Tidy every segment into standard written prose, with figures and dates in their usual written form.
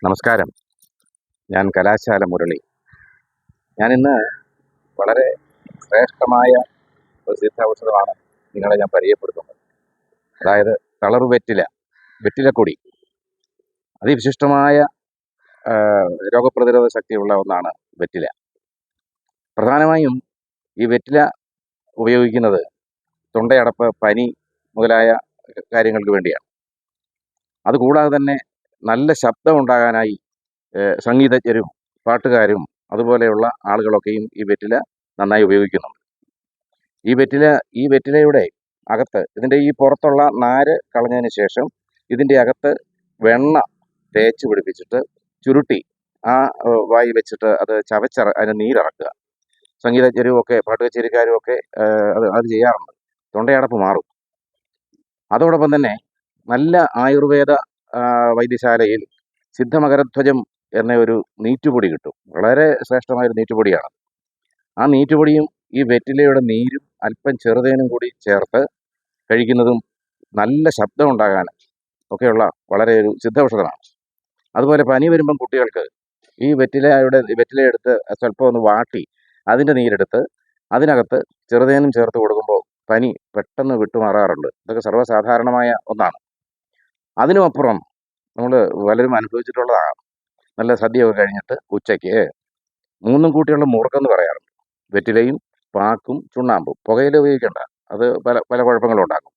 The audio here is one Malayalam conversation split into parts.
നമസ്കാരം. ഞാൻ കലാശാല മുരളി. ഞാനിന്ന് വളരെ ശ്രേഷ്ഠമായ ഒരു സിദ്ധൌഷധമാണ് നിങ്ങളെ ഞാൻ പരിചയപ്പെടുത്തുന്നത്. അതായത് വെറ്റിലക്കൊടി. അതിവിശിഷ്ടമായ രോഗപ്രതിരോധ ശക്തിയുള്ള ഒന്നാണ് വെറ്റില. പ്രധാനമായും ഈ വെറ്റില ഉപയോഗിക്കുന്നത് തൊണ്ടയടപ്പ്, പനി മുതലായ കാര്യങ്ങൾക്ക് വേണ്ടിയാണ്. അതുകൂടാതെ തന്നെ നല്ല ശബ്ദമുണ്ടാകാനായി സംഗീതജ്ഞരും പാട്ടുകാരും അതുപോലെയുള്ള ആളുകളൊക്കെയും ഈ വെറ്റില നന്നായി ഉപയോഗിക്കുന്നുണ്ട്. ഈ വെറ്റിലയുടെ അകത്ത് ഇതിൻ്റെ ഈ പുറത്തുള്ള നാര് കളഞ്ഞതിന് ശേഷം ഇതിൻ്റെ അകത്ത് വെണ്ണ തേച്ച് പിടിപ്പിച്ചിട്ട് ചുരുട്ടി വായി വെച്ചിട്ട് അത് അതിന് നീരിറക്കുക. സംഗീതജ്ഞരും ഒക്കെ പാട്ട് കച്ചേരിക്കാരും ഒക്കെ അത് ചെയ്യാറുണ്ട്. തൊണ്ടയടപ്പ് മാറും. അതോടൊപ്പം തന്നെ നല്ല ആയുർവേദ വൈദ്യശാലയിൽ സിദ്ധമകരധ്വജം എന്ന ഒരു നീറ്റുപൊടി കിട്ടും. വളരെ ശ്രേഷ്ഠമായൊരു നീറ്റുപൊടിയാണ്. ആ നീറ്റുപൊടിയും ഈ വെറ്റിലയുടെ നീരും അല്പം ചെറുതേനും കൂടി ചേർത്ത് കഴിക്കുന്നതും നല്ല ശബ്ദം ഉണ്ടാകാൻ ഒക്കെയുള്ള വളരെ ഒരു സിദ്ധൌഷധമാണ്. അതുപോലെ പനി വരുമ്പം കുട്ടികൾക്ക് ഈ വെറ്റിലയെടുത്ത് സ്വല്പം ഒന്ന് വാട്ടി അതിൻ്റെ നീരെടുത്ത് അതിനകത്ത് ചെറുതേനും ചേർത്ത് കൊടുക്കുമ്പോൾ പനി പെട്ടെന്ന് വിട്ടുമാറാറുണ്ട്. ഇതൊക്കെ സർവ്വസാധാരണമായ ഒന്നാണ്. അതിനുമപ്പുറം നമ്മൾ പലരും അനുഭവിച്ചിട്ടുള്ളതാണ്. നല്ല സദ്യയൊക്കെ കഴിഞ്ഞിട്ട് ഉച്ചയ്ക്ക് മൂന്നും കൂട്ടിയുള്ള മുറുക്കെന്ന് പറയാറുണ്ട്. വെറ്റിലയും പാക്കും ചുണ്ണാമ്പും. പുകയില ഉപയോഗിക്കേണ്ട, അത് പല പല കുഴപ്പങ്ങളും ഉണ്ടാക്കും.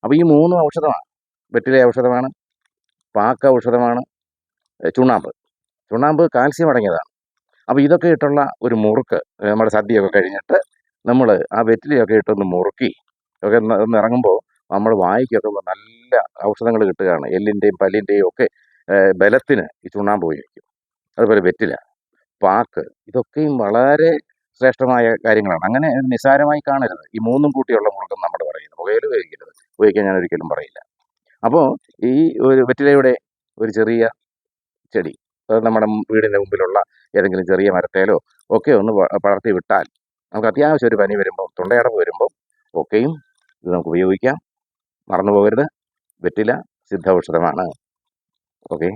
അപ്പോൾ ഈ മൂന്നും ഔഷധമാണ്. വെറ്റില ഔഷധമാണ്, പാക്ക് ഔഷധമാണ്, ചുണ്ണാമ്പ് കാൽസ്യം അടങ്ങിയതാണ്. അപ്പോൾ ഇതൊക്കെ ഇട്ടുള്ള ഒരു മുറുക്ക് നമ്മുടെ സദ്യയൊക്കെ കഴിഞ്ഞിട്ട് നമ്മൾ ആ വെറ്റിലയൊക്കെ ഇട്ടൊന്ന് മുറുക്കി ഒക്കെ ഒന്ന് ഇറങ്ങുമ്പോൾ നമ്മൾ വായിക്കൊക്കെ നല്ല ഔഷധങ്ങൾ കിട്ടുകയാണ്. എല്ലിൻ്റെയും പല്ലിൻ്റെയും ഒക്കെ ബലത്തിന് ഈ ചുണ്ണാമ്പ് ഉപയോഗിക്കും. അതുപോലെ വെറ്റില, പാക്ക്, ഇതൊക്കെയും വളരെ ശ്രേഷ്ഠമായ കാര്യങ്ങളാണ്. അങ്ങനെ നിസ്സാരമായി കാണരുത്. ഈ മൂന്നും കൂട്ടിയുള്ള മുറുക്കെന്ന് നമ്മൾ പറയുന്നത്. പുകയില ഉപയോഗിക്കാൻ ഞാൻ ഒരിക്കലും പറയില്ല. അപ്പോൾ ഈ ഒരു വെറ്റിലയുടെ ഒരു ചെറിയ ചെടി നമ്മുടെ വീടിൻ്റെ മുമ്പിലുള്ള ഏതെങ്കിലും ചെറിയ മരത്തേലോ ഒക്കെ ഒന്ന് പടർത്തി വിട്ടാൽ നമുക്ക് അത്യാവശ്യം ഒരു പനി വരുമ്പോൾ, തൊണ്ടയടപ്പ് വരുമ്പോൾ ഒക്കെയും ഇത് നമുക്ക് ഉപയോഗിക്കാം. മറന്നു പോകരുത്, വെറ്റില സിദ്ധൌഷധമാണ്. ഓക്കെ.